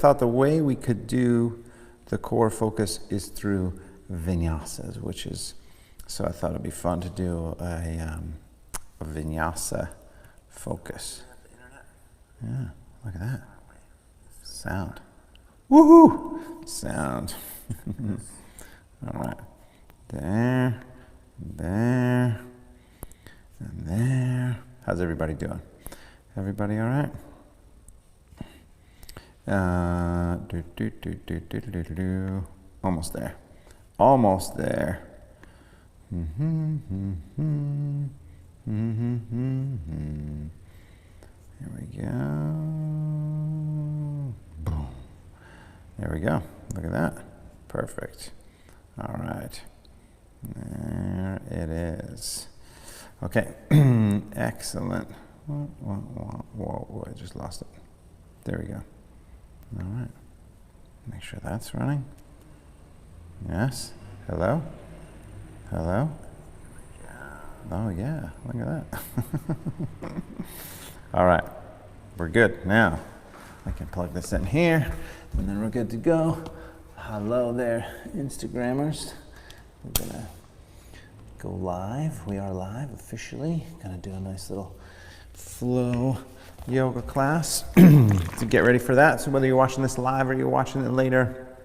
thought the way we could do the core focus is through vinyasas, which is, so I thought it'd be fun to do a vinyasa focus. Yeah, look at that. Sound. Woohoo! Sound. All right. There, there, and there. How's everybody doing? Everybody all right? Almost there. Almost there. Here we go. Boom. There we go. Look at that. Perfect. All right. There it is. Okay. Excellent. Whoa, I just lost it. There we go. All right. Make sure that's running. Yes. Hello? Hello? Oh, yeah. Look at that. All right. We're good. Now, I can plug this in here, and then we're good to go. Hello there, Instagrammers. We're going to go live. We are live officially. Going to do a nice little flow yoga class to get ready for that. So whether you're watching this live or you're watching it later,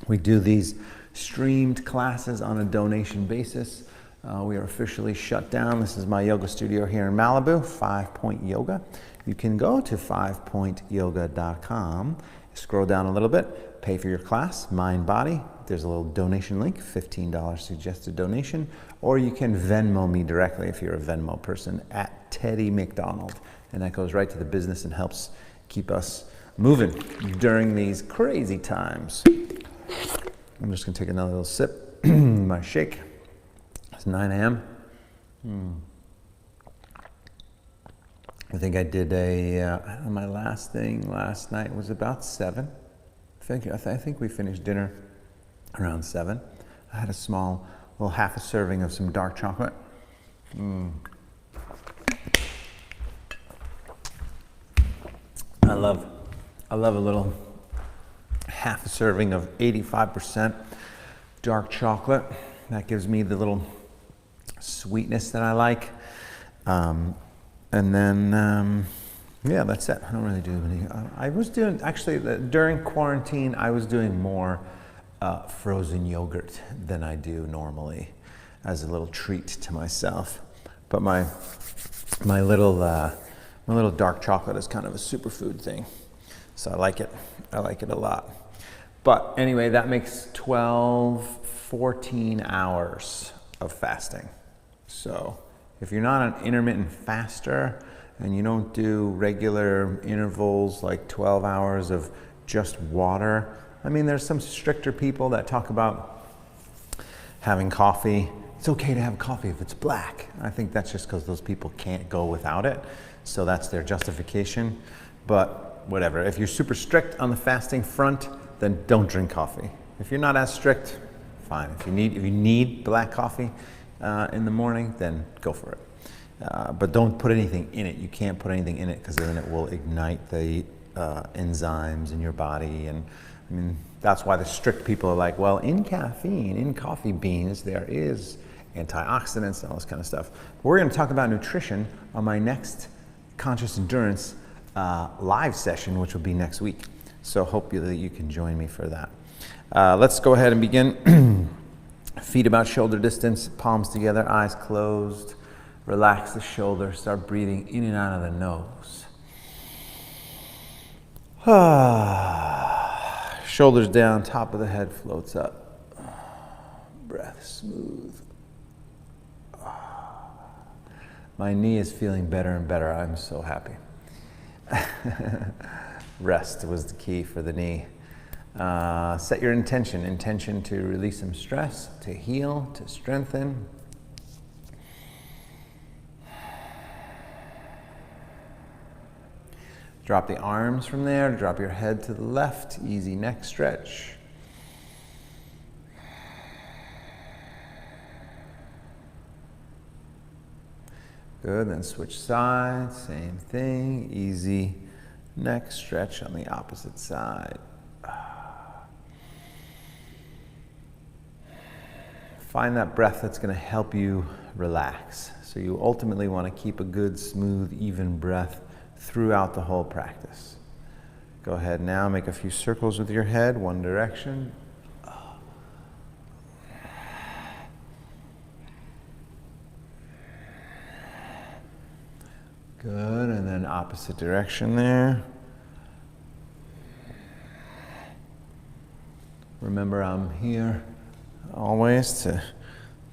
we do these streamed classes on a donation basis. We are officially shut down. This is my yoga studio here in Malibu, 5 Point Yoga. You can go to 5pointyoga.com, scroll down a little bit, pay for your class, mind, body. There's a little donation link, $15 suggested donation, or you can Venmo me directly if you're a Venmo person at Teddy McDonald. And that goes right to the business and helps keep us moving during these crazy times. I'm just gonna take another little sip, my shake. It's 9 a.m. I think I did my last thing last night was about 7. I think we finished dinner around 7. I had a small, little half a serving of some dark chocolate. I love a little half a serving of 85% dark chocolate. That gives me the little sweetness that I like. And then, yeah, that's it. I don't really do any. I was doing, actually, during quarantine, I was doing more frozen yogurt than I do normally as a little treat to myself. But my little dark chocolate is kind of a superfood thing. So I like it. I like it a lot. But anyway, that makes 14 hours of fasting. So if you're not an intermittent faster and you don't do regular intervals like 12 hours of just water, I mean, there's some stricter people that talk about having coffee. It's okay to have coffee if it's black. I think that's just because those people can't go without it. So that's their justification. But whatever, if you're super strict on the fasting front, then don't drink coffee. If you're not as strict, fine. If you need black coffee in the morning, then go for it. But don't put anything in it. You can't put anything in it because then it will ignite the enzymes in your body. And I mean, that's why the strict people are like, well, in caffeine, in coffee beans, there is antioxidants and all this kind of stuff. But we're going to talk about nutrition on my next Conscious Endurance live session, which will be next week. So hope that you can join me for that. Let's go ahead and begin. Feet about shoulder distance, palms together, eyes closed. Relax the shoulder, start breathing in and out of the nose. Shoulders down, top of the head floats up. Breath smooth. My knee is feeling better and better. I'm so happy. Rest was the key for the knee. Set your intention to release some stress, to heal, to strengthen. Drop the arms from there, drop your head to the left, easy neck stretch. Good, then switch sides, same thing, easy neck stretch on the opposite side. Find that breath that's going to help you relax. So you ultimately want to keep a good, smooth, even breath throughout the whole practice. Go ahead now, make a few circles with your head, one direction. Good, and then opposite direction there. Remember, I'm here always to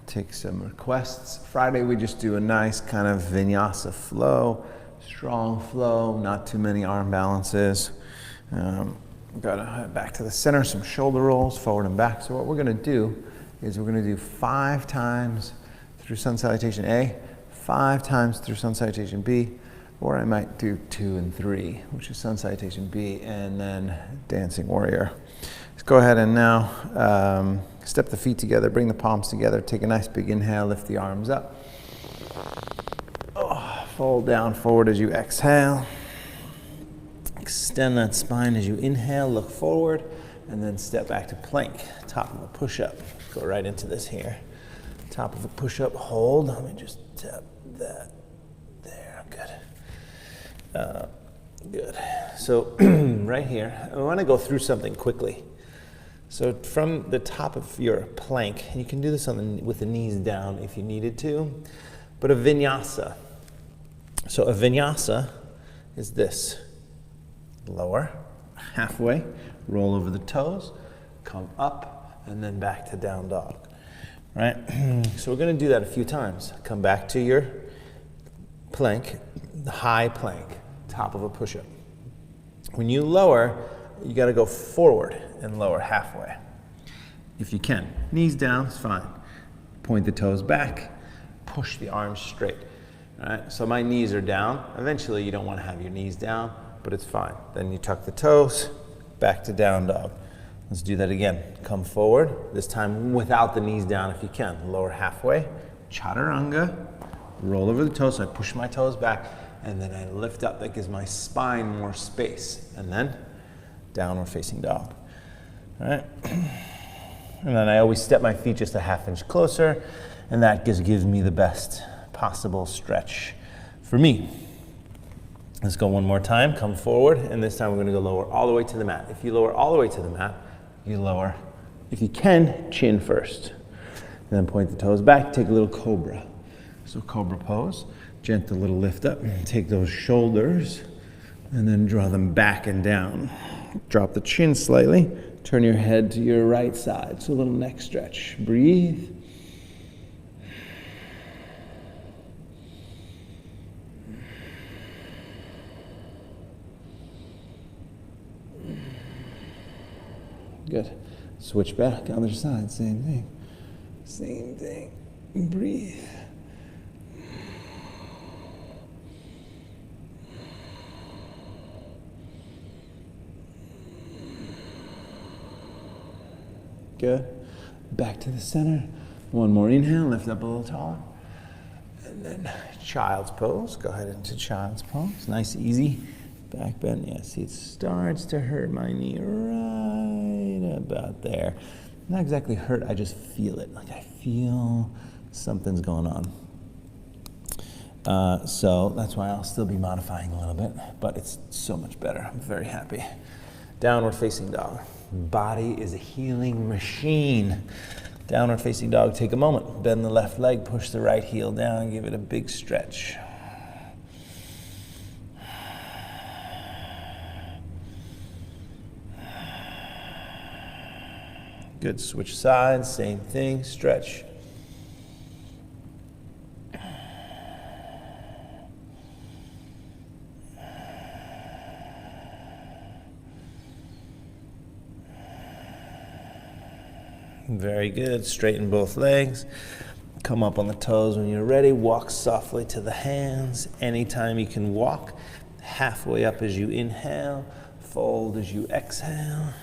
take some requests. Friday we just do a nice kind of vinyasa flow, strong flow, not too many arm balances. Got to head back to the center, some shoulder rolls, forward and back. So what we're going to do is we're going to do 5 times through Sun Salutation A, 5 times through Sun Salutation B, or I might do 2 and 3, which is Sun Salutation B and then Dancing Warrior. Let's go ahead and now step the feet together, bring the palms together, take a nice big inhale, lift the arms up. Fold down forward as you exhale. Extend that spine as you inhale, look forward, and then step back to plank, top of a push-up. Go right into this here. Top of a push-up, hold. Let me just tap that. There, good. Good. So right here, I want to go through something quickly. So from the top of your plank, you can do this with the knees down if you needed to, but a vinyasa. So a vinyasa is this. Lower, halfway, roll over the toes, come up, and then back to down dog. Right? So we're going to do that a few times. Come back to your plank, the high plank, top of a push-up. When you lower, you got to go forward and lower halfway. If you can. Knees down is fine. Point the toes back, push the arms straight. All right? So my knees are down. Eventually you don't want to have your knees down, but it's fine. Then you tuck the toes, back to down dog. Let's do that again. Come forward, this time without the knees down if you can. Lower halfway, chaturanga, roll over the toes, so I push my toes back, and then I lift up. That gives my spine more space. And then downward facing dog. All right? And then I always step my feet just a ½ inch closer, and that gives me the best possible stretch for me. Let's go one more time. Come forward, and this time we're going to go lower all the way to the mat. If you lower all the way to the mat, you lower, if you can, chin first. And then point the toes back, take a little Cobra. So Cobra pose, gentle little lift up, take those shoulders, and then draw them back and down. Drop the chin slightly, turn your head to your right side. So a little neck stretch. Breathe. Good. Switch back, other side, same thing. Same thing. Breathe. Good. Back to the center. One more inhale, lift up a little taller. And then child's pose. Go ahead into child's pose. Nice, easy. Back bend. Yeah, see, it starts to hurt my knee right about there. Not exactly hurt, I just feel it. Like I feel something's going on. So that's why I'll still be modifying a little bit, but it's so much better. I'm very happy. Downward facing dog. Body is a healing machine. Downward facing dog, take a moment. Bend the left leg, push the right heel down, give it a big stretch. Good, switch sides, same thing, stretch. Very good, straighten both legs. Come up on the toes when you're ready. Walk softly to the hands. Anytime you can walk, halfway up as you inhale, fold as you exhale.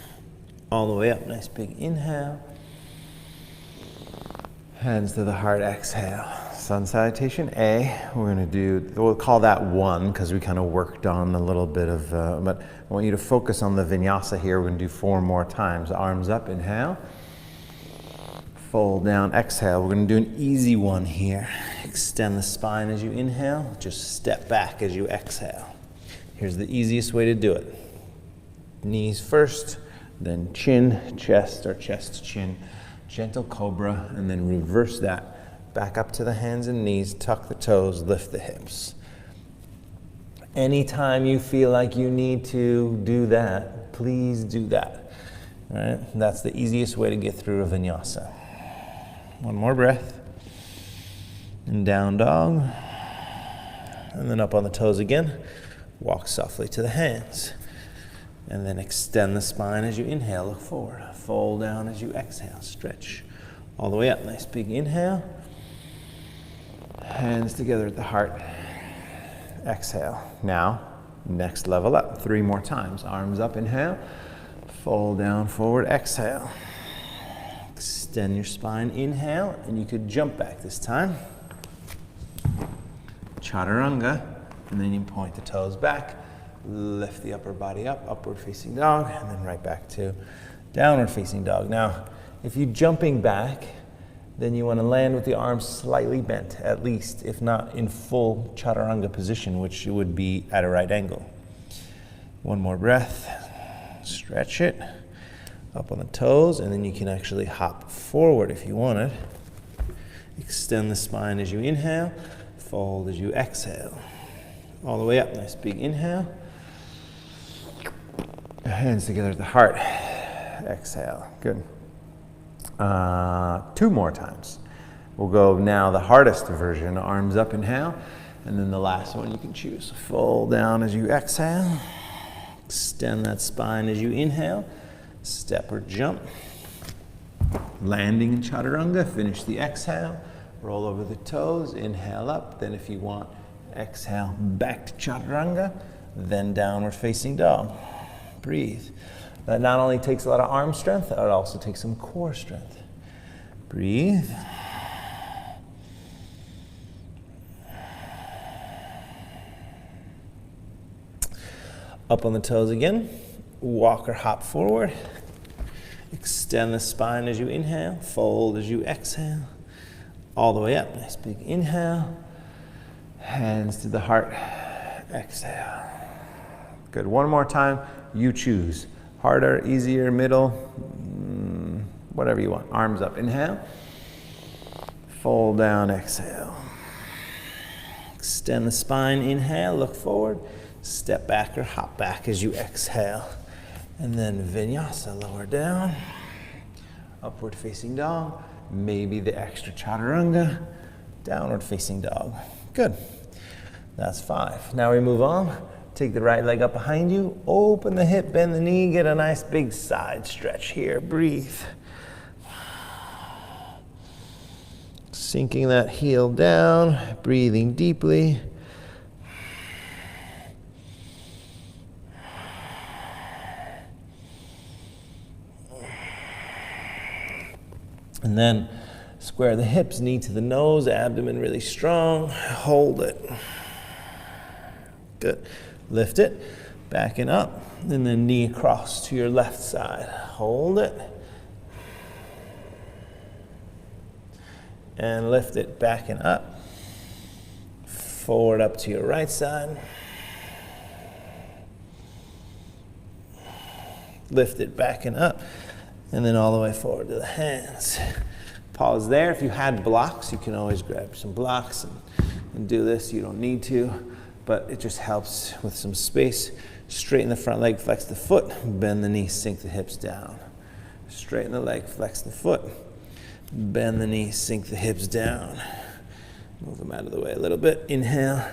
All the way up, nice big inhale. Hands to the heart, exhale. Sun Salutation A. We're gonna do, we'll call that one because we kind of worked on a little bit of, but I want you to focus on the vinyasa here. We're gonna do 4 more times. Arms up, inhale. Fold down, exhale. We're gonna do an easy one here. Extend the spine as you inhale, just step back as you exhale. Here's the easiest way to do it. Knees first, then chin, chest, or chest, chin. Gentle cobra, and then reverse that. Back up to the hands and knees, tuck the toes, lift the hips. Anytime you feel like you need to do that, please do that. All right? That's the easiest way to get through a vinyasa. One more breath. And down dog. And then up on the toes again. Walk softly to the hands. And then extend the spine as you inhale, look forward. Fold down as you exhale, stretch all the way up. Nice big inhale. Hands together at the heart. Exhale. Now, next level up. 3 more times. Arms up, inhale. Fold down, forward, exhale. Extend your spine, inhale, and you could jump back this time. Chaturanga, and then you point the toes back. Lift the upper body up, upward facing dog, and then right back to downward facing dog. Now, if you're jumping back, then you want to land with the arms slightly bent, at least, if not in full chaturanga position, which would be at a right angle. One more breath. Stretch it. Up on the toes, and then you can actually hop forward if you wanted. Extend the spine as you inhale. Fold as you exhale. All the way up. Nice big inhale. Hands together at the heart. Exhale. Good. 2 more times. We'll go now the hardest version. Arms up, inhale. And then the last one you can choose. Fold down as you exhale. Extend that spine as you inhale. Step or jump. Landing in chaturanga. Finish the exhale. Roll over the toes. Inhale up. Then if you want, exhale back to chaturanga. Then downward facing dog. Breathe. That not only takes a lot of arm strength, it also takes some core strength. Breathe. Up on the toes again. Walk or hop forward. Extend the spine as you inhale. Fold as you exhale. All the way up. Nice big inhale. Hands to the heart. Exhale. Good. One more time. You choose. Harder, easier, middle, whatever you want. Arms up. Inhale. Fold down. Exhale. Extend the spine. Inhale. Look forward. Step back or hop back as you exhale. And then vinyasa. Lower down. Upward facing dog. Maybe the extra chaturanga. Downward facing dog. Good. That's 5. Now we move on. Take the right leg up behind you, open the hip, bend the knee, get a nice big side stretch here. Breathe. Sinking that heel down, breathing deeply. And then square the hips, knee to the nose, abdomen really strong. Hold it. Good. Lift it, backing up, and then knee across to your left side. Hold it. And lift it, backing up. Forward up to your right side. Lift it, backing up, and then all the way forward to the hands. Pause there. If you had blocks, you can always grab some blocks and do this. You don't need to. But it just helps with some space. Straighten the front leg, flex the foot, bend the knee, sink the hips down. Straighten the leg, flex the foot, bend the knee, sink the hips down. Move them out of the way a little bit. Inhale,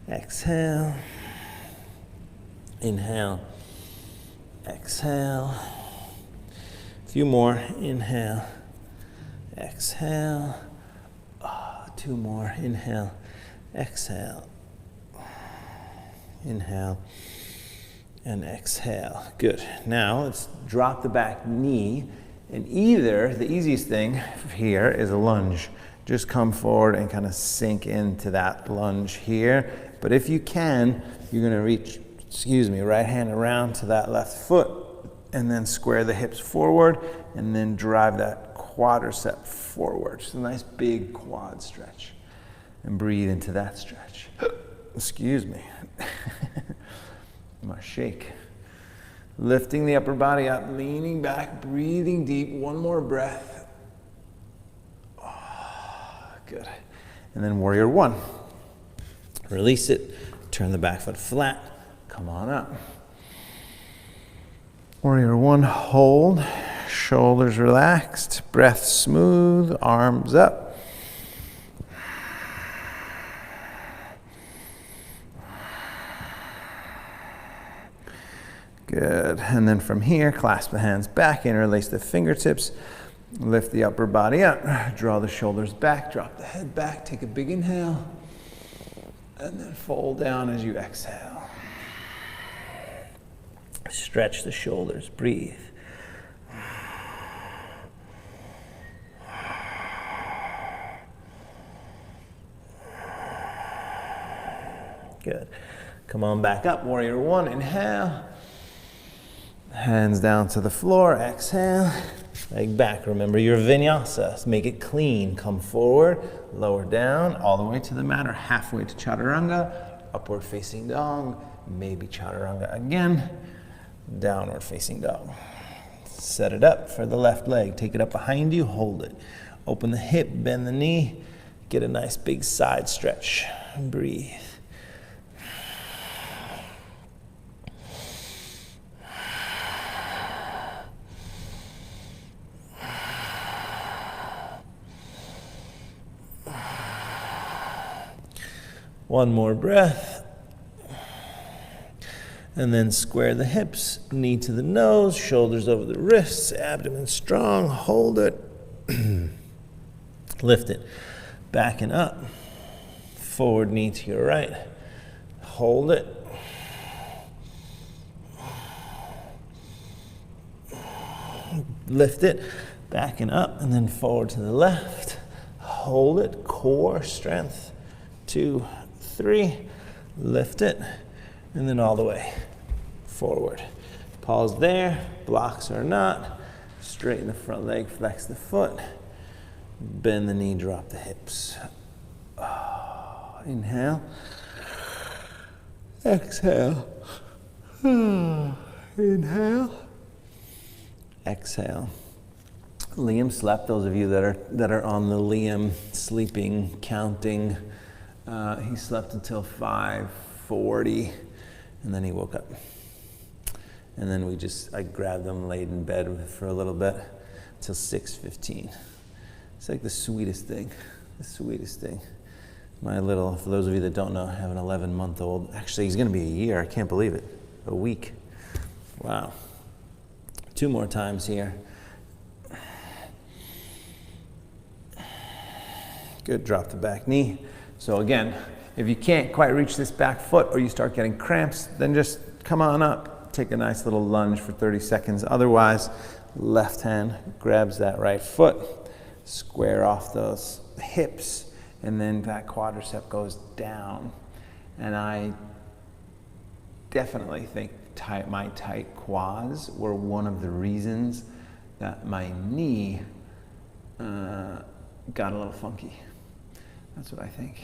exhale, inhale, exhale. A few more. Inhale, exhale. 2 more. Inhale, exhale. Inhale and exhale. Good. Now let's drop the back knee, and either the easiest thing here is a lunge. just come forward and kind of sink into that lunge here. But if you can, you're gonna reach, right hand around to that left foot and then square the hips forward and then drive that quadricep forward. Just a nice big quad stretch. And breathe into that stretch. Excuse me. I'm gonna shake. Lifting the upper body up, leaning back, breathing deep. One more breath. Oh, good. And then warrior one. Release it. Turn the back foot flat. Come on up. Warrior one, hold. Shoulders relaxed. Breath smooth. Arms up. Good. And then from here, clasp the hands back, interlace the fingertips, lift the upper body up, draw the shoulders back, drop the head back, take a big inhale, and then fold down as you exhale. Stretch the shoulders, breathe. Good. Come on back up, warrior one, inhale. Hands down to the floor, exhale. Leg back, remember your vinyasa. Make it clean. Come forward, lower down, all the way to the mat or halfway to chaturanga. Upward facing dog, maybe chaturanga again. Downward facing dog. Set it up for the left leg. Take it up behind you, hold it. Open the hip, bend the knee. Get a nice big side stretch. Breathe. One more breath. And then square the hips, knee to the nose, shoulders over the wrists, abdomen strong, hold it. Lift it. Back and up. Forward knee to your right. Hold it. Lift it. Back and up, and then forward to the left. Hold it. Core strength. 2, 3, lift it, and then all the way forward. Pause there, blocks or not. Straighten the front leg, flex the foot. Bend the knee, drop the hips. Inhale. Exhale. Inhale. Exhale. Liam slept, those of you that are on the Liam sleeping, counting. He slept until 5:40, and then he woke up. And then I grabbed him, laid in bed for a little bit, till 6:15. It's like the sweetest thing, My little, for those of you that don't know, I have an 11-month-old. Actually, he's gonna be a year, I can't believe it. A week. Wow. 2 more times here. Good, drop the back knee. So again, if you can't quite reach this back foot or you start getting cramps, then just come on up. Take a nice little lunge for 30 seconds. Otherwise, left hand grabs that right foot, square off those hips, and then that quadricep goes down. And I definitely think my tight quads were one of the reasons that my knee got a little funky. That's what I think.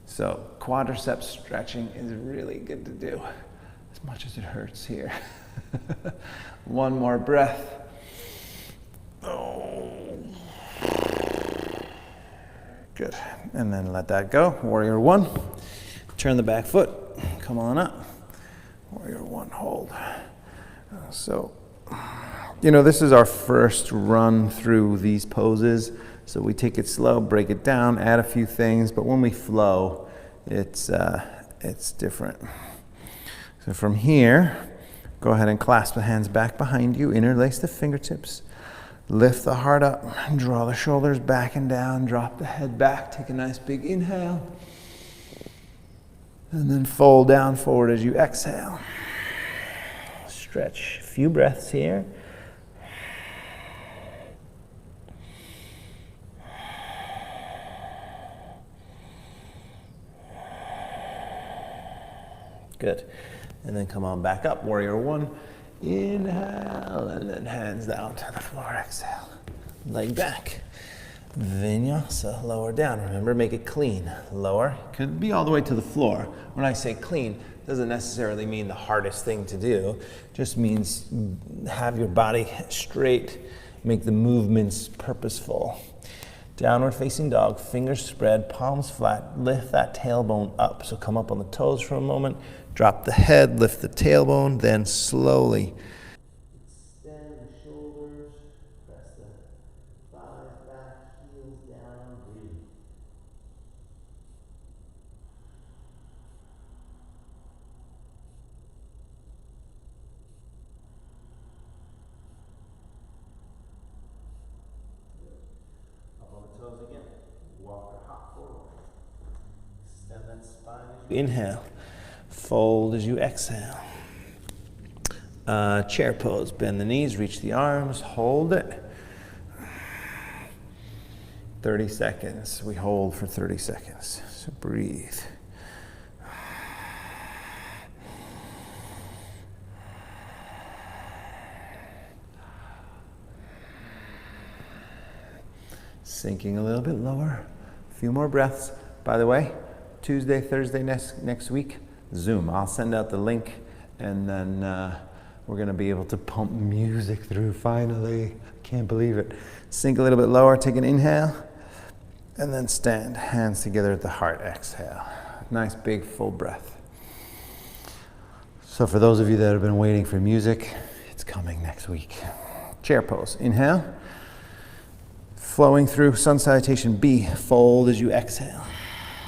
So quadricep stretching is really good to do, as much as it hurts here. One more breath. Oh. Good. And then let that go. Warrior one. Turn the back foot. Come on up. Warrior one, hold. So, this is our first run through these poses. So we take it slow, break it down, add a few things, but when we flow, it's different. So from here, go ahead and clasp the hands back behind you, interlace the fingertips, lift the heart up, draw the shoulders back and down, drop the head back, take a nice big inhale, and then fold down forward as you exhale. Stretch, a few breaths here. Good. And then come on back up, warrior one. Inhale, and then hands down to the floor, exhale. Leg back. Vinyasa, lower down. Remember, make it clean. Lower, could be all the way to the floor. When I say clean, doesn't necessarily mean the hardest thing to do. Just means have your body straight, make the movements purposeful. Downward facing dog, fingers spread, palms flat, lift that tailbone up. So come up on the toes for a moment, drop the head, lift the tailbone, then slowly extend the shoulders, press the thighs back, heels down, breathe. Inhale, fold as you exhale. Chair pose, bend the knees, reach the arms, hold it. 30 seconds, we hold for 30 seconds, so breathe. Sinking a little bit lower, a few more breaths. By the way, Tuesday, Thursday next week, Zoom. I'll send out the link, and then we're going to be able to pump music through finally. I can't believe it. Sink a little bit lower, take an inhale, and then stand. Hands together at the heart, exhale. Nice big full breath. So for those of you that have been waiting for music, it's coming next week. Chair pose, inhale. Flowing through sun salutation B, fold as you exhale.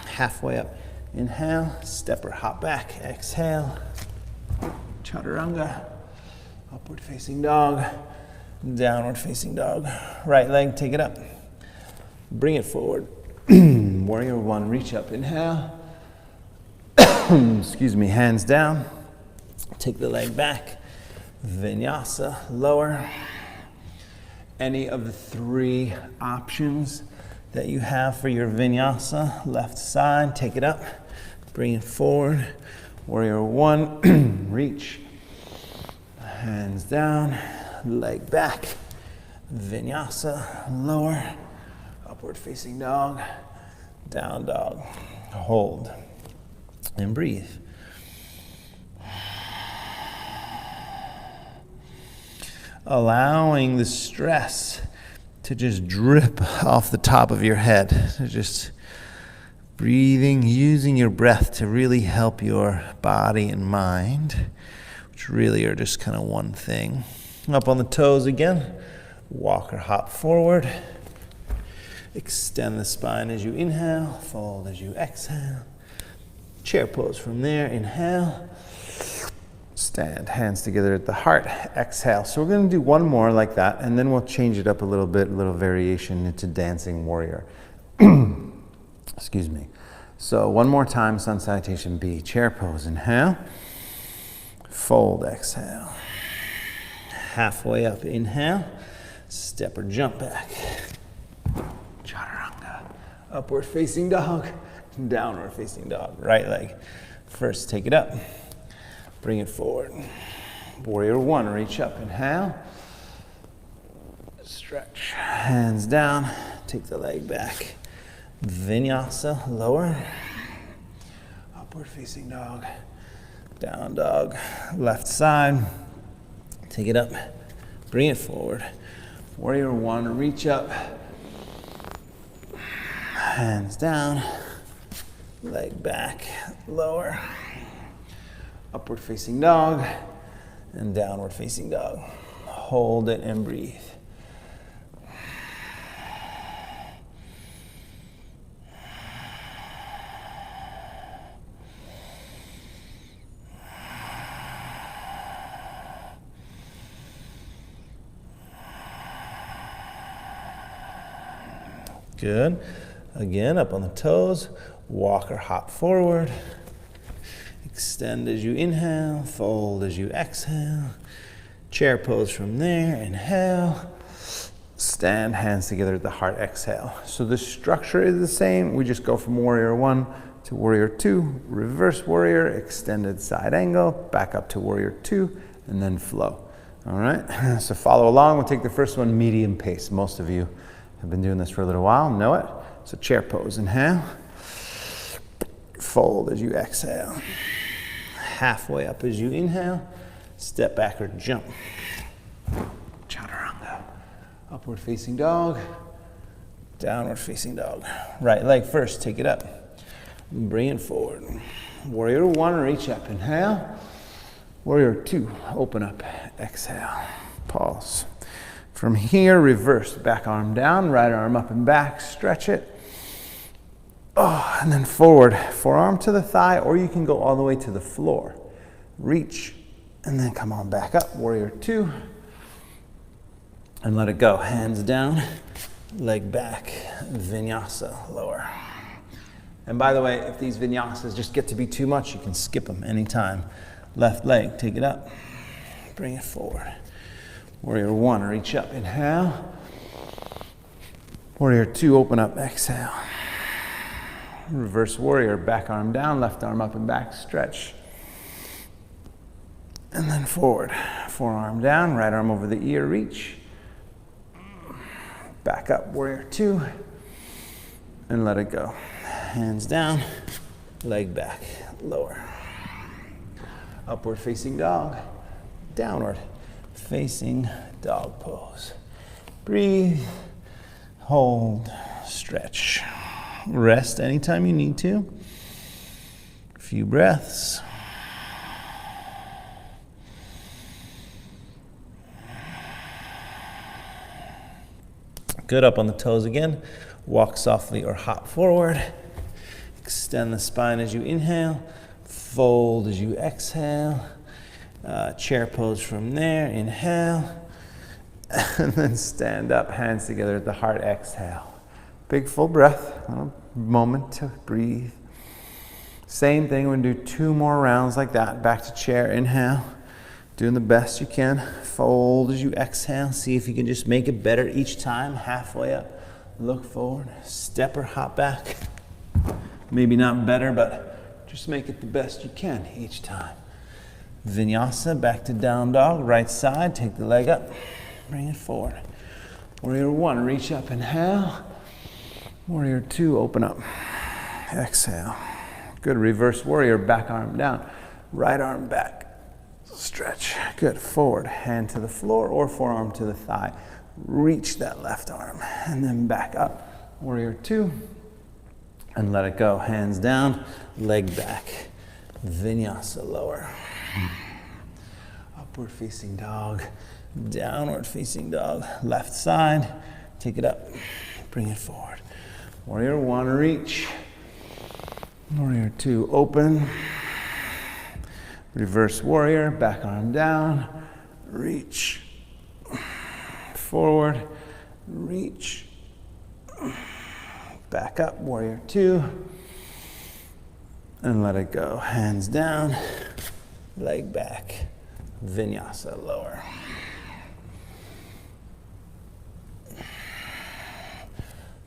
Halfway up, inhale, step or hop back, exhale, chaturanga, upward facing dog, downward facing dog, right leg, take it up, bring it forward, warrior one, reach up, inhale, excuse me, hands down, take the leg back, vinyasa, lower, any of the three options that you have for your vinyasa, left side, take it up, bring it forward, warrior one, reach, hands down, leg back, vinyasa, lower, upward facing dog, down dog, hold, and breathe. Allowing the stress to just drip off the top of your head. So just breathing, using your breath to really help your body and mind, which really are just kind of one thing. Up on the toes again, walk or hop forward. Extend the spine as you inhale, fold as you exhale. Chair pose from there, inhale. Stand, hands together at the heart, exhale. So we're going to do one more like that, and then we'll change it up a little bit, a little variation into dancing warrior. Excuse me. So one more time, sun salutation B, chair pose, inhale. Fold, exhale. Halfway up, inhale. Step or jump back. Chaturanga. Upward facing dog, downward facing dog. Right leg. First, take it up. Bring it forward. Warrior one, reach up, inhale. Stretch, hands down, take the leg back. Vinyasa, lower. Upward facing dog, down dog. Left side, take it up, bring it forward. Warrior one, reach up. Hands down, leg back, lower. Upward facing dog and downward facing dog. Hold it and breathe. Good. Again, up on the toes, walk or hop forward. Extend as you inhale, fold as you exhale. Chair pose from there, inhale. Stand, hands together at the heart, exhale. So the structure is the same. We just go from warrior one to warrior two, reverse warrior, extended side angle, back up to warrior two, and then flow. All right, so follow along. We'll take the first one medium pace. Most of you have been doing this for a little while, know it. So chair pose, inhale. Fold as you exhale. Halfway up as you inhale. Step back or jump. Chaturanga. Upward facing dog. Downward facing dog. Right leg first, take it up. Bring it forward. Warrior one, reach up, inhale. Warrior two, open up, exhale. Pause. From here, reverse, back arm down, right arm up and back, stretch it. Oh, and then forward, forearm to the thigh, or you can go all the way to the floor. Reach, and then come on back up, warrior two. And let it go, hands down, leg back, vinyasa, lower. And by the way, if these vinyasas just get to be too much, you can skip them anytime. Left leg, take it up, bring it forward. Warrior one, reach up, inhale. Warrior two, open up, exhale. Reverse warrior, back arm down, left arm up and back, stretch. And then forward, forearm down, right arm over the ear, reach. Back up, warrior two, and let it go. Hands down, leg back, lower. Upward facing dog, downward facing dog pose. Breathe, hold, stretch. Rest anytime you need to. A few breaths. Good, up on the toes again. Walk softly or hop forward. Extend the spine as you inhale. Fold as you exhale. Chair pose from there, inhale. And then stand up, hands together at the heart, exhale. Big full breath, a moment to breathe. Same thing, we're gonna do 2 more rounds like that. Back to chair, inhale. Doing the best you can. Fold as you exhale. See if you can just make it better each time. Halfway up, look forward, step or hop back. Maybe not better, but just make it the best you can each time. Vinyasa, back to down dog, right side, take the leg up, bring it forward. Warrior one, reach up, inhale. Warrior two, open up, exhale. Good, reverse warrior, back arm down, right arm back, stretch. Good, forward, hand to the floor or forearm to the thigh. Reach that left arm and then back up. Warrior two, and let it go. Hands down, leg back, vinyasa, lower. Upward facing dog, downward facing dog, left side, take it up, bring it forward. Warrior one, reach. Warrior two, open. Reverse warrior, back arm down, reach. Forward, reach. Back up, warrior two. And let it go. Hands down, leg back, vinyasa, lower.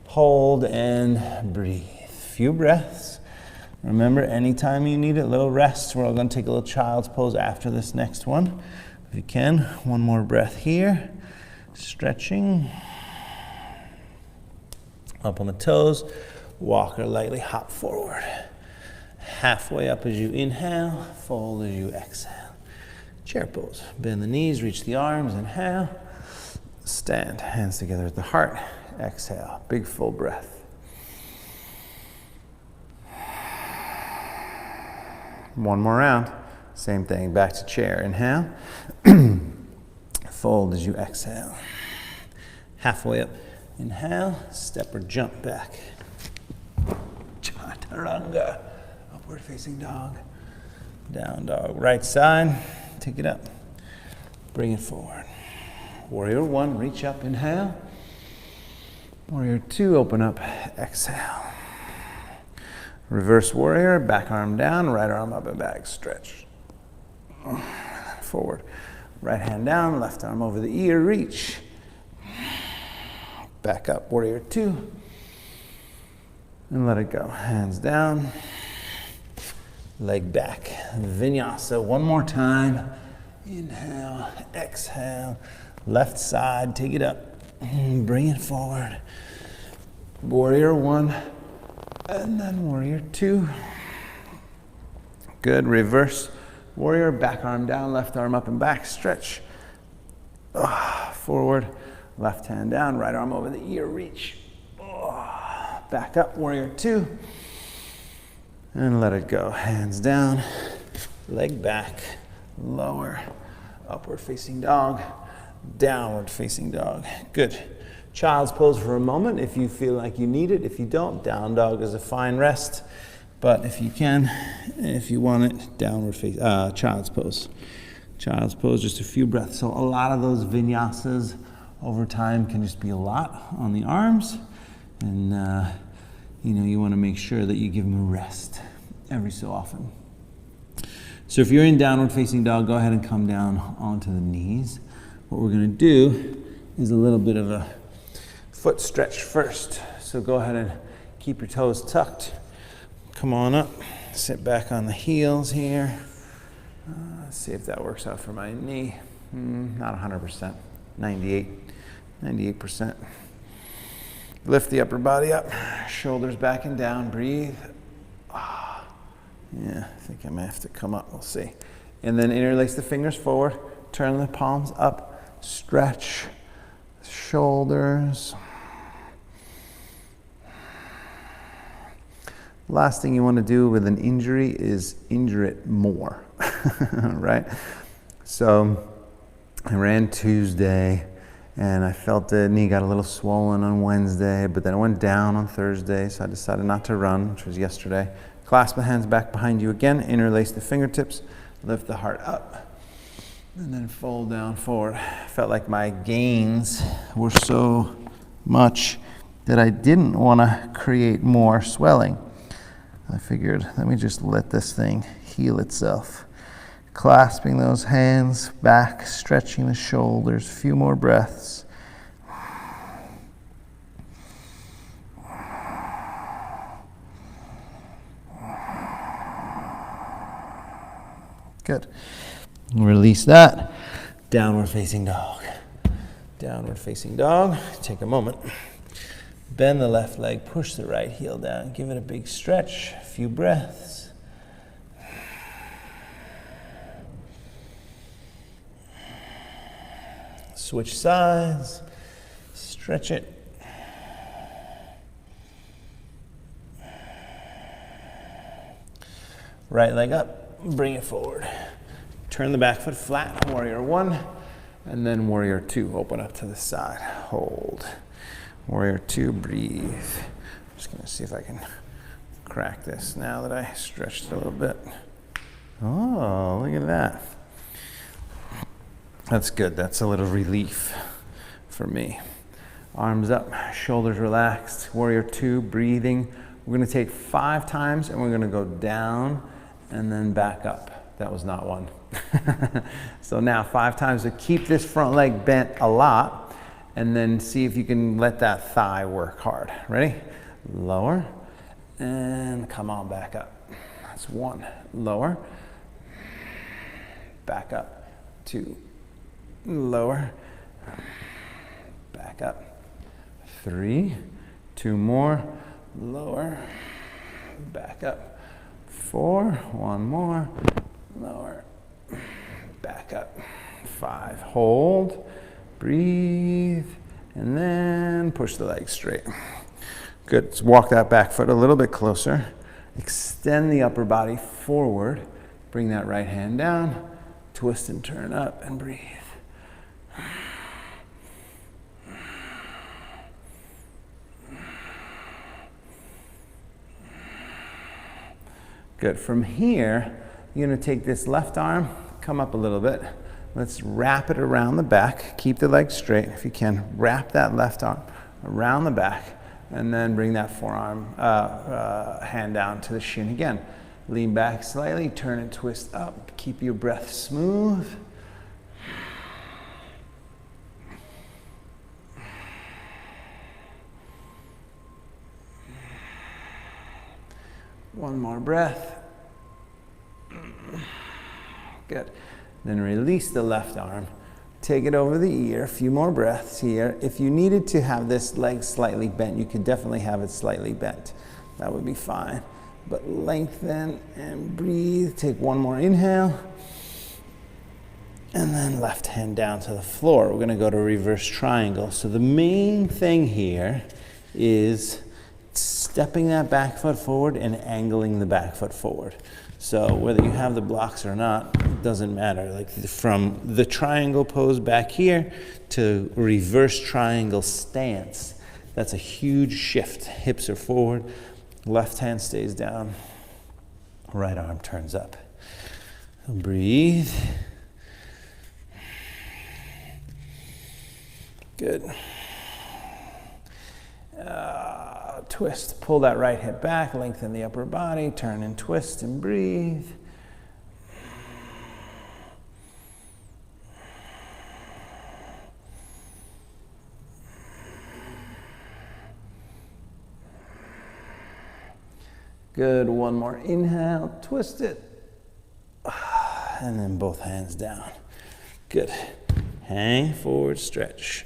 Hold and breathe. Few breaths. Remember, anytime you need a little rest, we're all going to take a little child's pose after this next one. If you can, one more breath here. Stretching. Up on the toes. Walk or lightly hop forward. Halfway up as you inhale, fold as you exhale. Chair pose. Bend the knees, reach the arms, inhale. Stand, hands together at the heart. Exhale, big full breath. One more round. Same thing, back to chair. Inhale. Fold as you exhale. Halfway up. Inhale, step or jump back. Chaturanga. Upward facing dog. Down dog. Right side. Take it up. Bring it forward. Warrior one, reach up, inhale. Warrior two, open up, exhale. Reverse warrior, back arm down, right arm up and back, stretch. Forward. Right hand down, left arm over the ear, reach. Back up, warrior two. And let it go. Hands down, leg back. Vinyasa, one more time. Inhale, exhale, left side, take it up, bring it forward. Warrior one, and then warrior two. Good, reverse warrior, back arm down, left arm up and back, stretch. Forward, left hand down, right arm over the ear, reach. Back up, warrior two. And let it go, hands down, leg back, lower, upward facing dog, downward facing dog. Good. Child's pose for a moment if you feel like you need it. If you don't, down dog is a fine rest. But if you can, if you want it, downward face, child's pose. Child's pose, just a few breaths. So a lot of those vinyasas over time can just be a lot on the arms. And you want to make sure that you give them a rest every so often. So if you're in downward facing dog, go ahead and come down onto the knees. What we're going to do is a little bit of a foot stretch first. So go ahead and keep your toes tucked. Come on up, sit back on the heels here. Let's see if that works out for my knee. Not 100%, 98%. Lift the upper body up, shoulders back and down, breathe. Yeah, I think I may have to come up, we'll see. And then interlace the fingers forward, turn the palms up, stretch shoulders. Last thing you want to do with an injury is injure it more, right? So I ran Tuesday and I felt the knee got a little swollen on Wednesday, but then it went down on Thursday, so I decided not to run, which was yesterday. Clasp the hands back behind you again, interlace the fingertips, lift the heart up, and then fold down forward. Felt like my gains were so much that I didn't want to create more swelling. I figured, let me just let this thing heal itself. Clasping those hands back, stretching the shoulders, a few more breaths. Good. Release that. Downward facing dog. Downward facing dog. Take a moment. Bend the left leg, push the right heel down. Give it a big stretch, a few breaths. Switch sides, stretch it. Right leg up, bring it forward. Turn the back foot flat, warrior one, and then warrior two. Open up to the side, hold. Warrior two, breathe. I'm just gonna see if I can crack this now that I stretched it a little bit. Oh, look at that. That's good, that's a little relief for me. Arms up, shoulders relaxed. Warrior two, breathing. We're gonna take 5 times and we're gonna go down and then back up. That was not one. So now 5 times to keep this front leg bent a lot. And then see if you can let that thigh work hard. Ready? Lower, and come on back up. That's 1. Lower, back up. 2, lower, back up. 3, 2 more, lower, back up. 4, 1 more, lower, back up. 5, hold. Breathe, and then push the legs straight. Good, let's walk that back foot a little bit closer. Extend the upper body forward. Bring that right hand down. Twist and turn up and breathe. Good, from here, you're gonna take this left arm, come up a little bit. Let's wrap it around the back. Keep the legs straight if you can. Wrap that left arm around the back and then bring that forearm, hand down to the shin again. Lean back slightly, turn and twist up. Keep your breath smooth. One more breath. Good. Then release the left arm. Take it over the ear, a few more breaths here. If you needed to have this leg slightly bent, you could definitely have it slightly bent. That would be fine. But lengthen and breathe. Take one more inhale. And then left hand down to the floor. We're gonna go to reverse triangle. So the main thing here is stepping that back foot forward and angling the back foot forward. So whether you have the blocks or not, it doesn't matter. Like from the triangle pose back here to reverse triangle stance, that's a huge shift. Hips are forward, left hand stays down, right arm turns up. Breathe. Good. Twist, pull that right hip back, lengthen the upper body, turn and twist and breathe. Good, one more inhale, twist it. And then both hands down. Good. Hang forward, stretch.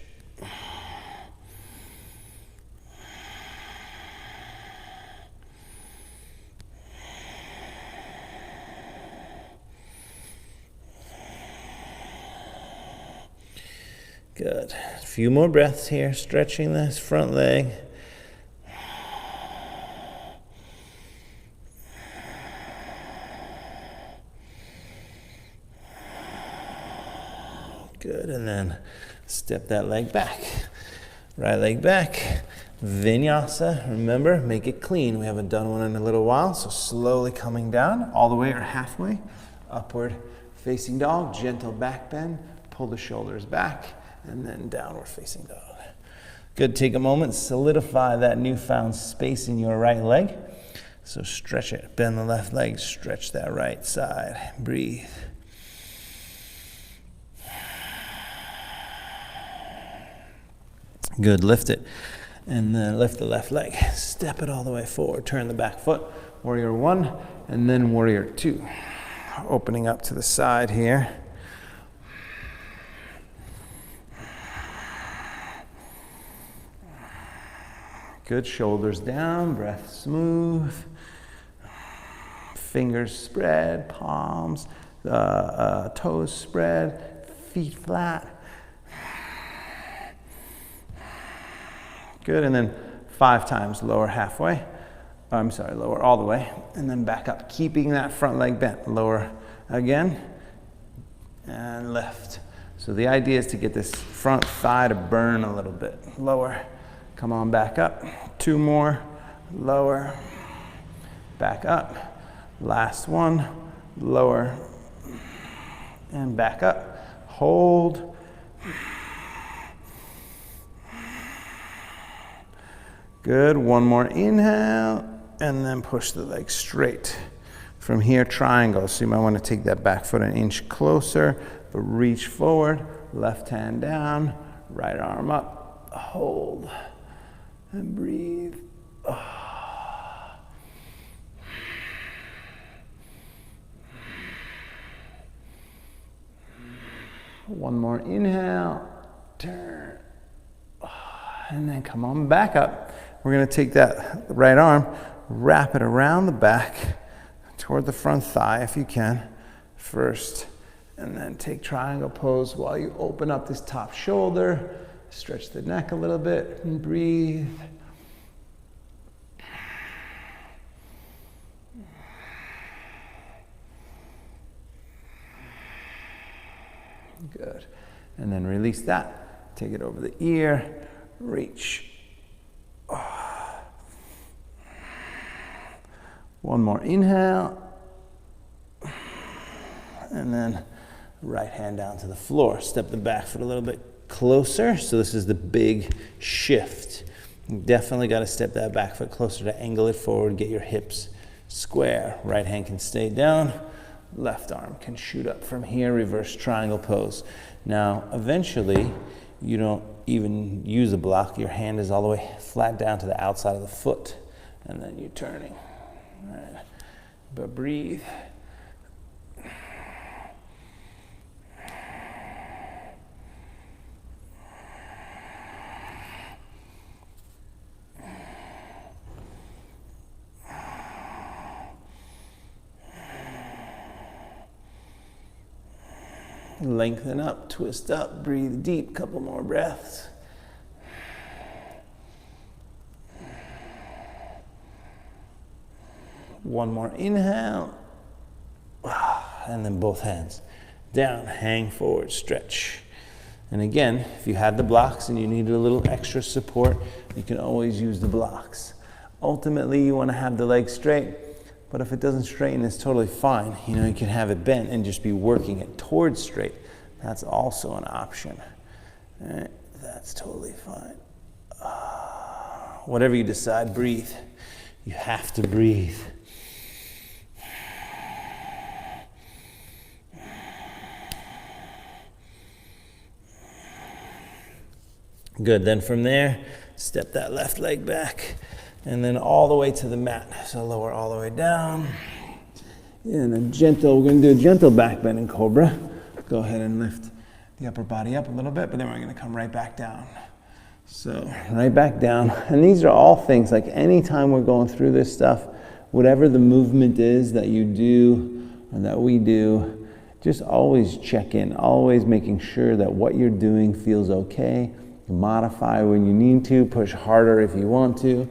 Good. A few more breaths here, stretching this front leg. Good, and then step that leg back. Right leg back. Vinyasa, remember, make it clean. We haven't done one in a little while, so slowly coming down, all the way or halfway. Upward facing dog, gentle back bend, pull the shoulders back, and then downward facing dog. Good, take a moment, solidify that newfound space in your right leg. So stretch it, bend the left leg, stretch that right side, breathe. Good, lift it, and then lift the left leg. Step it all the way forward, turn the back foot, warrior one, and then warrior two. Opening up to the side here. Good, shoulders down, breath smooth. Fingers spread, palms, toes spread, feet flat. Good, and then 5 times lower halfway. I'm sorry, lower all the way, and then back up, keeping that front leg bent. Lower again, and lift. So the idea is to get this front thigh to burn a little bit. Lower, come on back up. 2 more, lower, back up. Last one, lower, and back up. Hold. Good, one more inhale, and then push the leg straight. From here, triangle, so you might want to take that back foot an inch closer, but reach forward, left hand down, right arm up, hold, and breathe. One more inhale, turn, and then come on back up. We're going to take that right arm, wrap it around the back, toward the front thigh if you can, first, and then take triangle pose while you open up this top shoulder, stretch the neck a little bit, and breathe. Good. And then release that. Take it over the ear, reach. One more inhale, and then right hand down to the floor. Step the back foot a little bit closer. So this is the big shift. You definitely got to step that back foot closer to angle it forward, get your hips square. Right hand can stay down, left arm can shoot up from here, reverse triangle pose. Now, eventually, you don't even use a block. Your hand is all the way flat down to the outside of the foot, and then you're turning. All right. But breathe. Lengthen up, twist up, breathe deep, couple more breaths. One more inhale. And then both hands down, hang forward, stretch. And again, if you had the blocks and you needed a little extra support, you can always use the blocks. Ultimately, you want to have the legs straight, but if it doesn't straighten, it's totally fine. You know, you can have it bent and just be working it towards straight. That's also an option. All right, that's totally fine. Whatever you decide, breathe. You have to breathe. Good, then from there, step that left leg back and then all the way to the mat. So lower all the way down. And a gentle, we're gonna do a gentle back bend in Cobra. Go ahead and lift the upper body up a little bit, but then we're gonna come right back down. So right back down. And these are all things, like anytime we're going through this stuff, whatever the movement is that you do or that we do, just always check in, always making sure that what you're doing feels okay. Modify when you need to, push harder if you want to.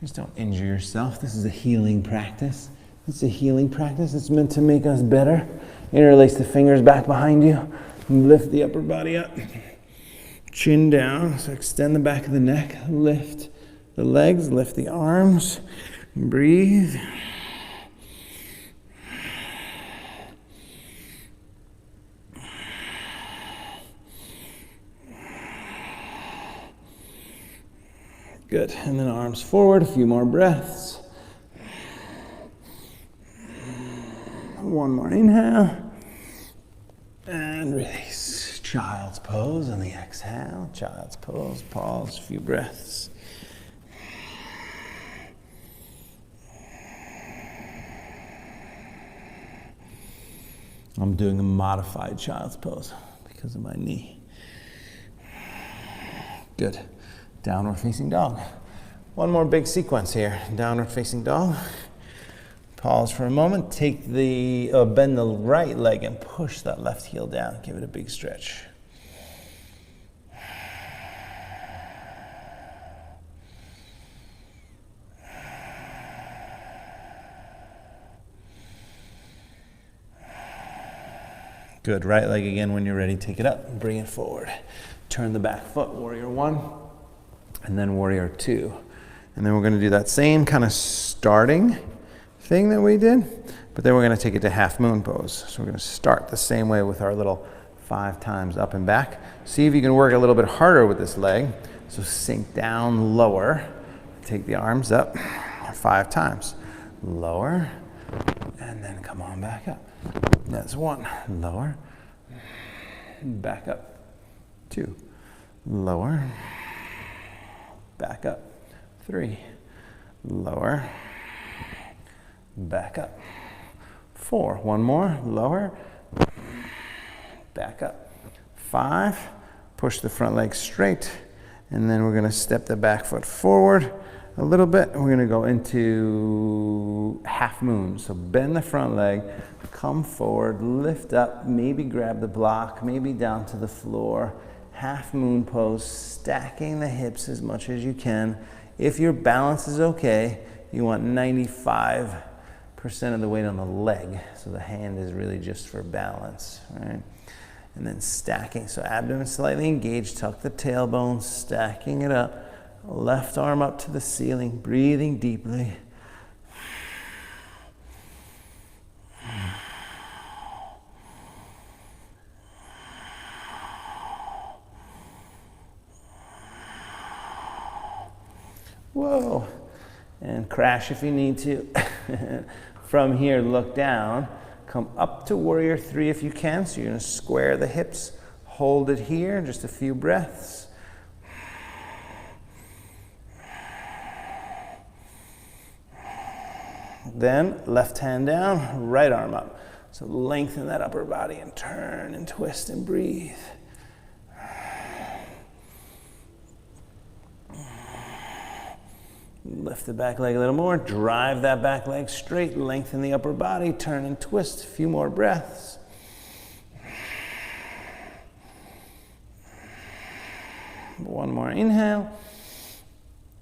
Just don't injure yourself. This is a healing practice. It's a healing practice. It's meant to make us better. Interlace the fingers back behind you. Lift the upper body up. Chin down. So extend the back of the neck. Lift the legs. Lift the arms. Breathe. Good, and then arms forward, a few more breaths. One more inhale. And release. Child's pose on the exhale. Child's pose, pause, a few breaths. I'm doing a modified child's pose because of my knee. Good. Downward facing dog. One more big sequence here. Downward facing dog. Pause for a moment. Take the, bend the right leg and push that left heel down. Give it a big stretch. Good. Right leg again when you're ready. Take it up. Bring it forward. Turn the back foot. Warrior one. And then warrior two. And then we're going to do that same kind of starting thing that we did, but then we're going to take it to half moon pose. So we're going to start the same way with our little 5 times up and back. See if you can work a little bit harder with this leg. So sink down, lower, take the arms up 5 times. Lower, and then come on back up. That's 1. Lower, back up. 2. Lower, back up. 3. Lower, back up. 4. One more. Lower, back up. 5. Push the front leg straight, and then we're going to step the back foot forward a little bit. We're going to go into half moon. So bend the front leg, come forward, lift up, maybe grab the block, maybe down to the floor. Half moon pose, stacking the hips as much as you can. If your balance is okay, you want 95% of the weight on the leg. So the hand is really just for balance, right? And then stacking. So abdomen slightly engaged, tuck the tailbone, stacking it up. Left arm up to the ceiling, breathing deeply. Whoa, and crash if you need to. From here, look down, come up to warrior 3 if you can. So you're gonna square the hips, hold it here, just a few breaths. Then left hand down, right arm up. So lengthen that upper body and turn and twist and breathe. Lift the back leg a little more, drive that back leg straight, lengthen the upper body, turn and twist, a few more breaths. One more inhale.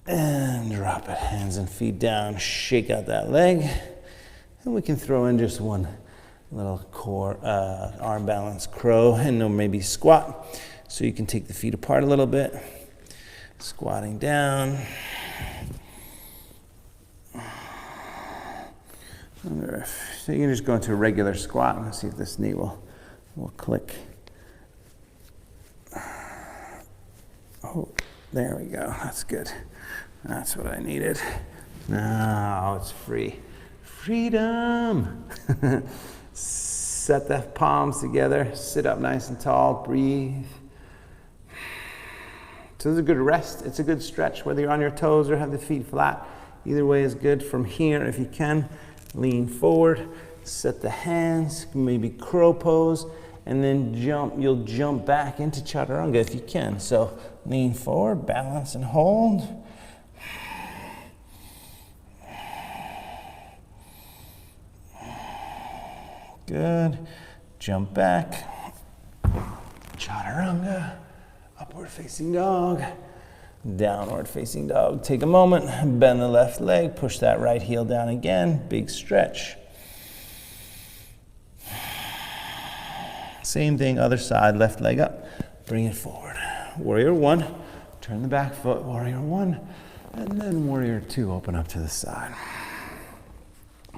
And drop it, hands and feet down, shake out that leg. And we can throw in just one little core, arm balance crow, and no maybe squat. So you can take the feet apart a little bit. Squatting down. So you can just go into a regular squat and see if this knee will click. Oh, there we go, that's good. That's what I needed. Now it's free. Freedom. Set the palms together, sit up nice and tall, breathe. So this is a good rest, it's a good stretch, whether you're on your toes or have the feet flat. Either way is good. From here, if you can, lean forward, set the hands, maybe crow pose, and then you'll jump back into chaturanga if you can. So lean forward, balance and hold. Good. Jump back. Chaturanga. Upward facing dog. Downward facing dog. Take a moment. Bend the left leg. Push that right heel down again. Big stretch. Same thing, other side. Left leg up. Bring it forward. Warrior one. Turn the back foot. Warrior one. And then warrior two. Open up to the side.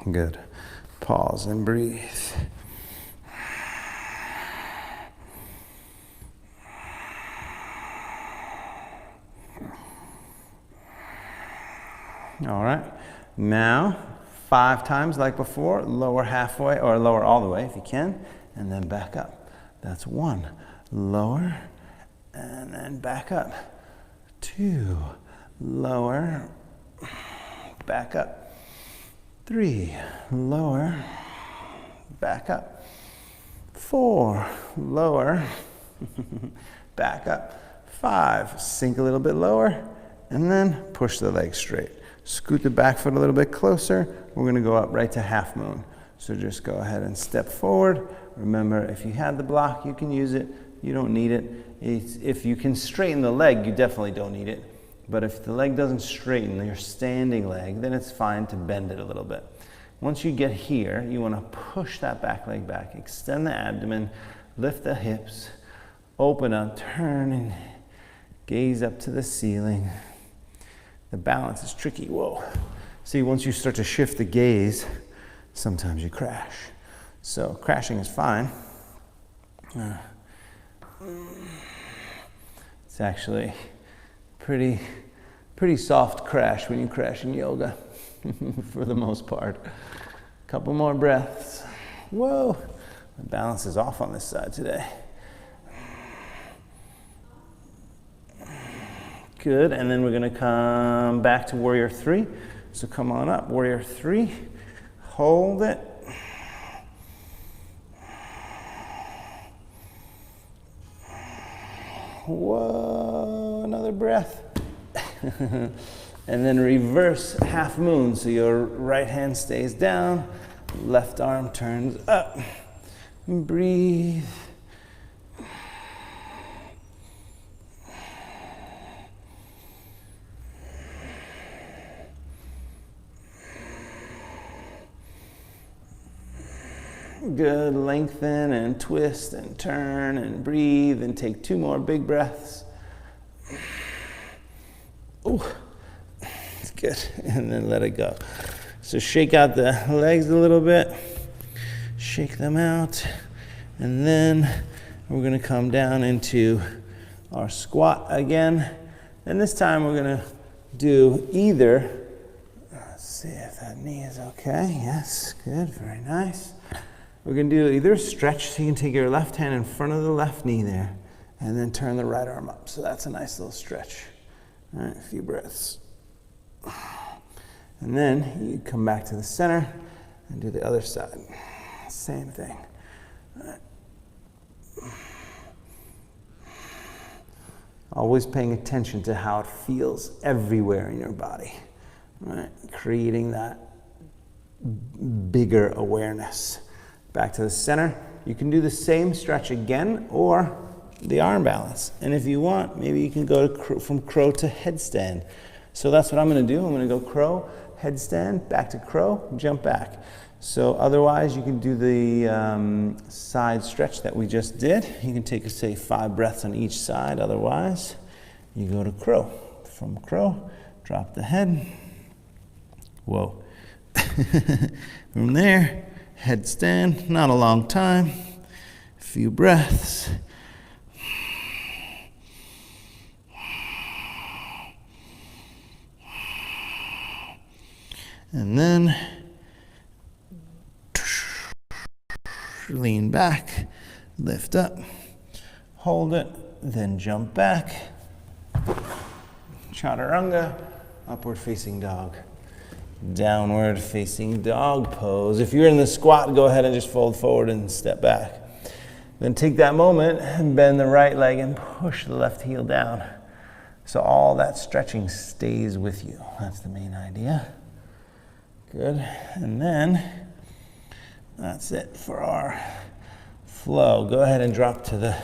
Good. Pause and breathe. All right. Now, 5 times like before, lower halfway or lower all the way if you can, and then back up. That's 1. Lower, and then back up. 2. Lower, back up. 3, lower, back up. 4, lower, back up. 5, sink a little bit lower, and then push the leg straight. Scoot the back foot a little bit closer. We're gonna go up right to half moon. So just go ahead and step forward. Remember, if you had the block, you can use it. You don't need it. If you can straighten the leg, you definitely don't need it. But if the leg doesn't straighten, your standing leg, then it's fine to bend it a little bit. Once you get here, you want to push that back leg back, extend the abdomen, lift the hips, open up, turn and gaze up to the ceiling. The balance is tricky, whoa. See, once you start to shift the gaze, sometimes you crash. So crashing is fine. It's actually pretty soft crash when you crash in yoga, for the most part. Couple more breaths. Whoa, the balance is off on this side today. Good, and then we're gonna come back to warrior 3. So come on up, warrior 3, hold it. Whoa, another breath. And then reverse half moon. So your right hand stays down, left arm turns up. Breathe. Good, lengthen and twist and turn and breathe and take 2 more big breaths. Ooh, it's good. And then let it go. So shake out the legs a little bit. Shake them out. And then we're gonna come down into our squat again. And this time we're gonna do either, let's see if that knee is okay. Yes, good, very nice. We're gonna do either a stretch, so you can take your left hand in front of the left knee there, and then turn the right arm up. So that's a nice little stretch. All right, a few breaths. And then you come back to the center and do the other side. Same thing. All right. Always paying attention to how it feels everywhere in your body. All right, creating that bigger awareness. Back to the center. You can do the same stretch again or the arm balance. And if you want, maybe you can go to from crow to headstand. So that's what I'm going to do. I'm going to go crow, headstand, back to crow, jump back. So otherwise, you can do the side stretch that we just did. You can take, say, 5 breaths on each side. Otherwise, you go to crow. From crow, drop the head. Whoa. From there, headstand, not a long time. A few breaths. And then lean back, lift up, hold it, then jump back. Chaturanga, upward facing dog. Downward facing dog pose. If you're in the squat, go ahead and just fold forward and step back. Then take that moment and bend the right leg and push the left heel down. So all that stretching stays with you. That's the main idea. Good. And then that's it for our flow. Go ahead and drop to the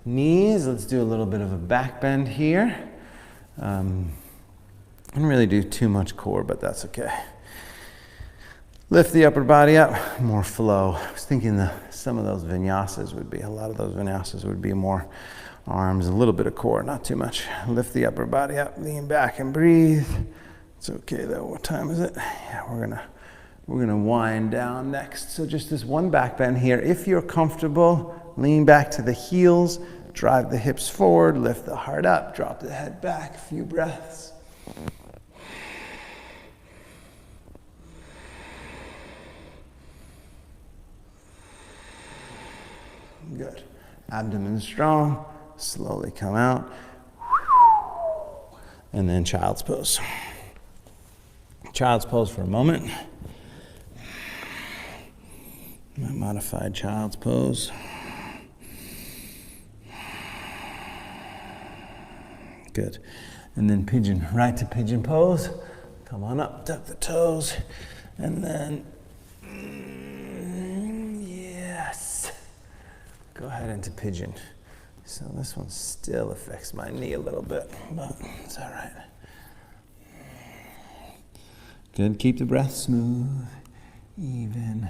knees. Let's do a little bit of a back bend here. I didn't really do too much core, but that's okay. Lift the upper body up, more flow. I was thinking some of those vinyasas would be, a lot of those vinyasas would be more arms, a little bit of core, not too much. Lift the upper body up, lean back and breathe. It's okay though. What time is it? Yeah, we're gonna wind down next. So just this one back bend here. If you're comfortable, lean back to the heels, drive the hips forward, lift the heart up, drop the head back. A few breaths. Good. Abdomen strong. Slowly come out. And then child's pose. Child's pose for a moment. My modified child's pose. Good. And then pigeon, right to pigeon pose. Come on up, tuck the toes. And then, yes. Go ahead into pigeon. So this one still affects my knee a little bit, but it's all right. Good. Keep the breath smooth, even.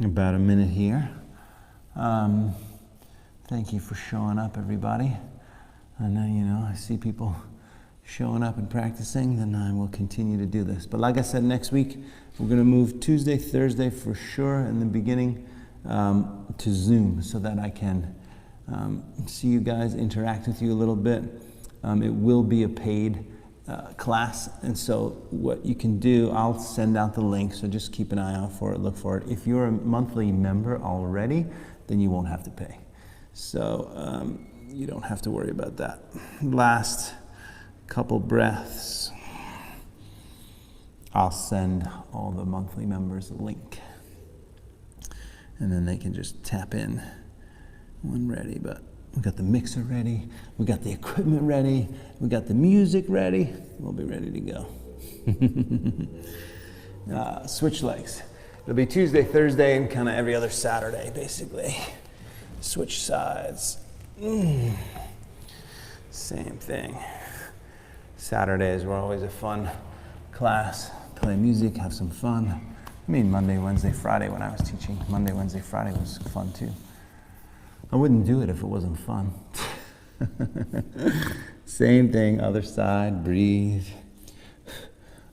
About a minute here. Thank you for showing up, everybody. I know, I see people showing up and practicing, then I will continue to do this. But like I said, next week, we're going to move Tuesday, Thursday for sure in the beginning to Zoom so that I can see you guys, interact with you a little bit. It will be a paid class, and so what you can do, I'll send out the link, so just keep an eye out for it, look for it. If you're a monthly member already, then you won't have to pay. So you don't have to worry about that. Last couple breaths. I'll send all the monthly members a link. And then they can just tap in when ready. But we got the mixer ready. We got the equipment ready. We got the music ready. We'll be ready to go. Switch legs. It'll be Tuesday, Thursday, and kind of every other Saturday, basically. Switch sides. Same thing. Saturdays were always a fun class. Play music, have some fun. I mean, Monday, Wednesday, Friday when I was teaching. Monday, Wednesday, Friday was fun too. I wouldn't do it if it wasn't fun. Same thing, other side, breathe.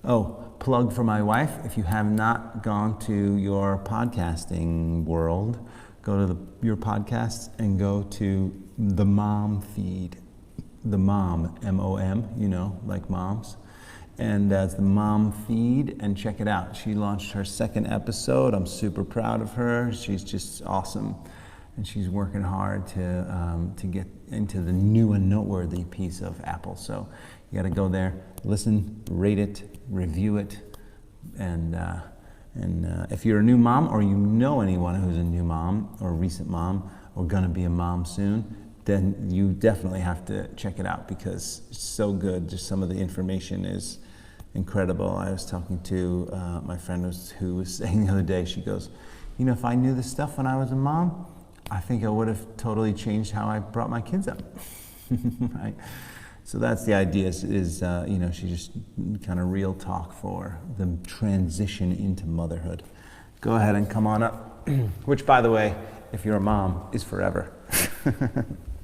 Oh, plug for my wife. If you have not gone to your podcasting world, go to your podcasts and go to the mom feed. The mom, M-O-M, like moms. And that's the mom feed, and check it out. She launched her 2nd episode. I'm super proud of her. She's just awesome. And she's working hard to get into the new and noteworthy piece of Apple. So you got to go there, listen, rate it, review it, and if you're a new mom or you know anyone who's a new mom or a recent mom or gonna be a mom soon, then you definitely have to check it out because it's so good. Just some of the information is incredible. I was talking to my friend who was saying the other day, she goes, you know, if I knew this stuff when I was a mom, I think I would have totally changed how I brought my kids up, right? So that's the idea is you know, she just kind of real talk for the transition into motherhood. Go ahead and come on up, which by the way, if you're a mom, is forever.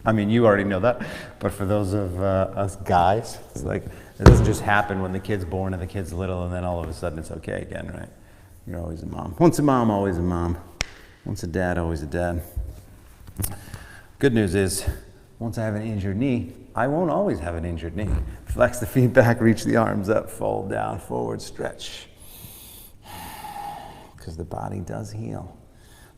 I mean, you already know that, but for those of us guys, it's like, it doesn't just happen when the kid's born and the kid's little and then all of a sudden it's okay again, right? You're always a mom. Once a mom, always a mom. Once a dad, always a dad. Good news is, once I have an injured knee, I won't always have an injured knee. Flex the feet back, reach the arms up, fold down, forward, stretch. Because the body does heal.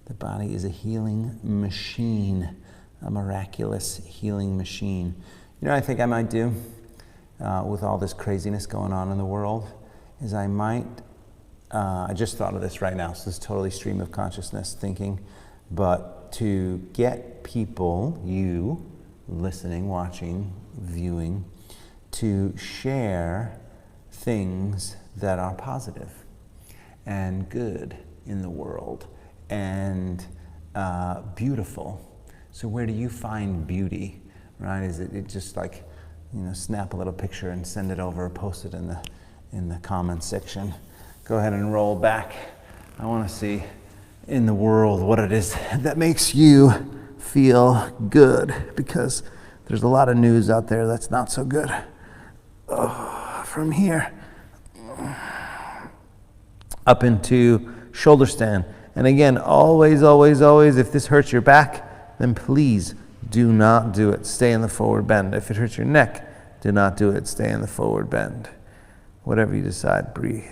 The body is a healing machine, a miraculous healing machine. You know what I think I might do with all this craziness going on in the world is I might, I just thought of this right now, so this is totally stream of consciousness thinking, but to get people, you, listening, watching, viewing, to share things that are positive and good in the world and beautiful. So where do you find beauty, right? Is it just like, you know, snap a little picture and send it over, post it in the comments section. Go ahead and roll back. I want to see in the world what it is that makes you feel good, because there's a lot of news out there that's not so good. Oh, from here up into shoulder stand. And again, always, always, always, if this hurts your back, then please do not do it. Stay in the forward bend. If it hurts your neck, do not do it. Stay in the forward bend. Whatever you decide, breathe.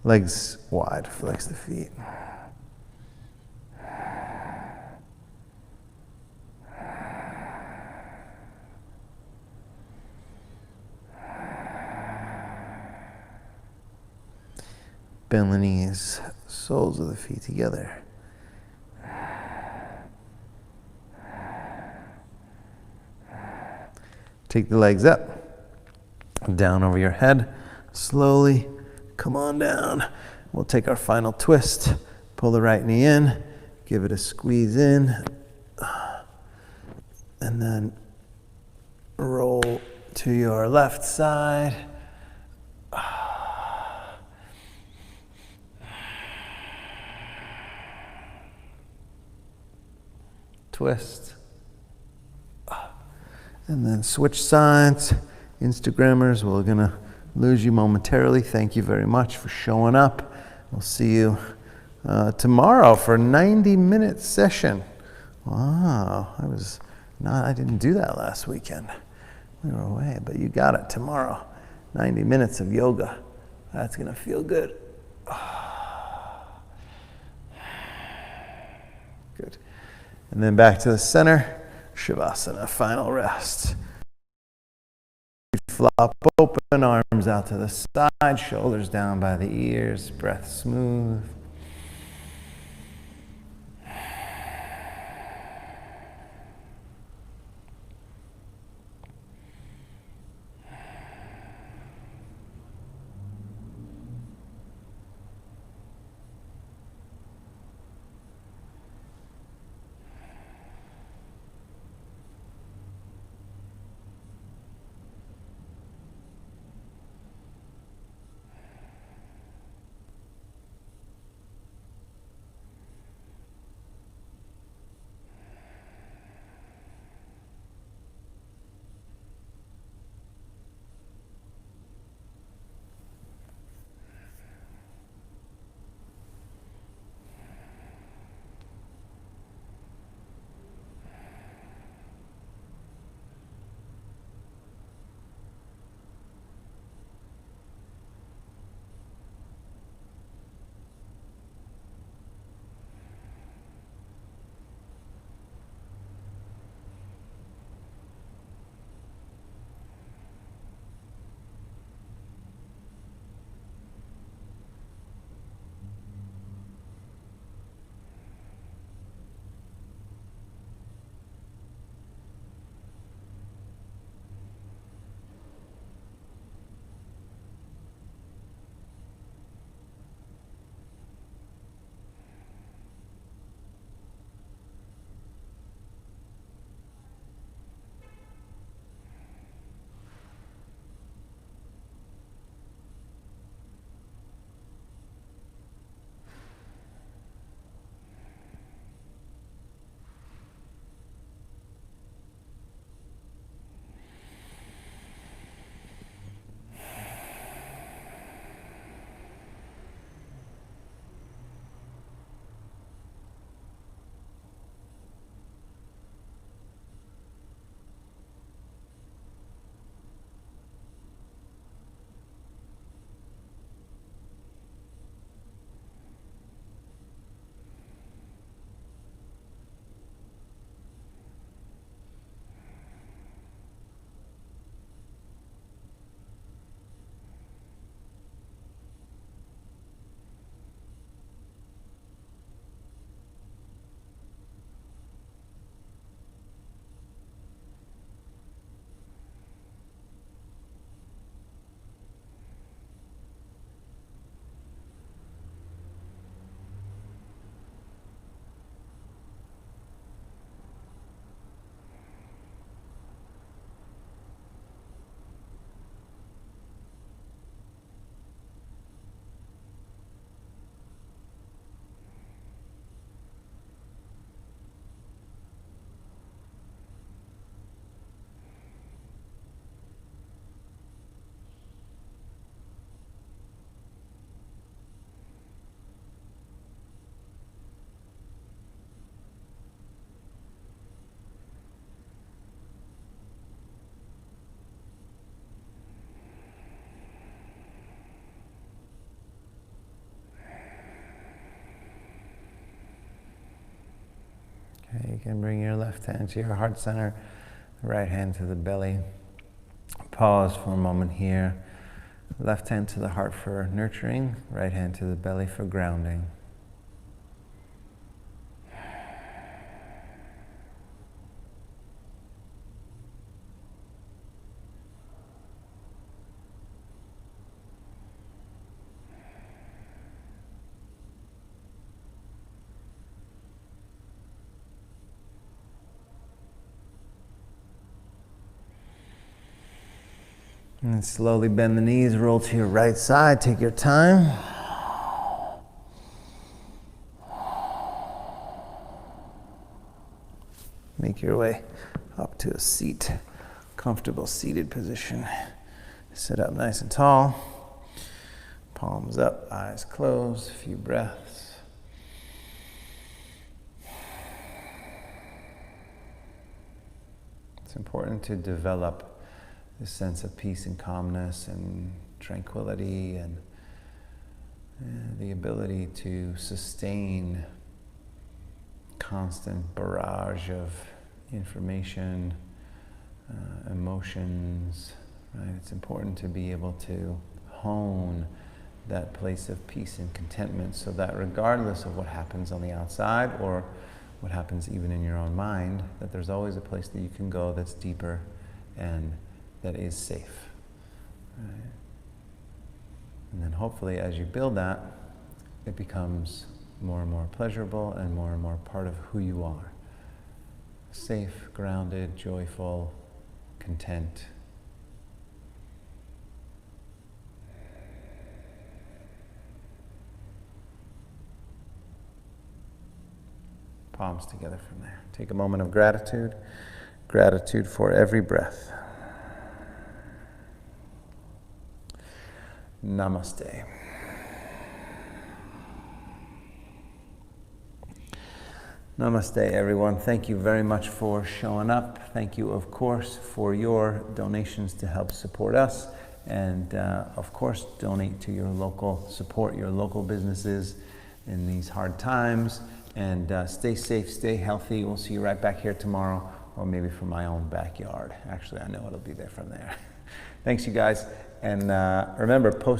Legs wide, flex the feet. Bend the knees, soles of the feet together. Take the legs up, down over your head, slowly come on down. We'll take our final twist, pull the right knee in, give it a squeeze in, and then roll to your left side. Twist. And then switch sides. Instagrammers, we're gonna lose you momentarily. Thank you very much for showing up. We'll see you tomorrow for a 90-minute session. Wow, I didn't do that last weekend. We were away, but you got it tomorrow. 90 minutes of yoga. That's gonna feel good. Good. And then back to the center, Shavasana, final rest. Flop open, arms out to the side, shoulders down by the ears, breath smooth. You can bring your left hand to your heart center, right hand to the belly. Pause for a moment here. Left hand to the heart for nurturing, right hand to the belly for grounding. And then slowly bend the knees, roll to your right side, take your time. Make your way up to a seat, comfortable seated position. Sit up nice and tall, palms up, eyes closed, a few breaths. It's important to develop this sense of peace and calmness and tranquility and the ability to sustain constant barrage of information, emotions, right? It's important to be able to hone that place of peace and contentment so that regardless of what happens on the outside or what happens even in your own mind, that there's always a place that you can go that's deeper and that is safe, right? And then hopefully as you build that, it becomes more and more pleasurable and more part of who you are. Safe, grounded, joyful, content. Palms together from there. Take a moment of gratitude. Gratitude for every breath. Namaste. Namaste, everyone. Thank you very much for showing up. Thank you, of course, for your donations to help support us. And, of course, donate to your local, support your local businesses in these hard times. And stay safe, stay healthy. We'll see you right back here tomorrow, or maybe from my own backyard. Actually, I know it'll be there from there. Thanks, you guys. And remember, post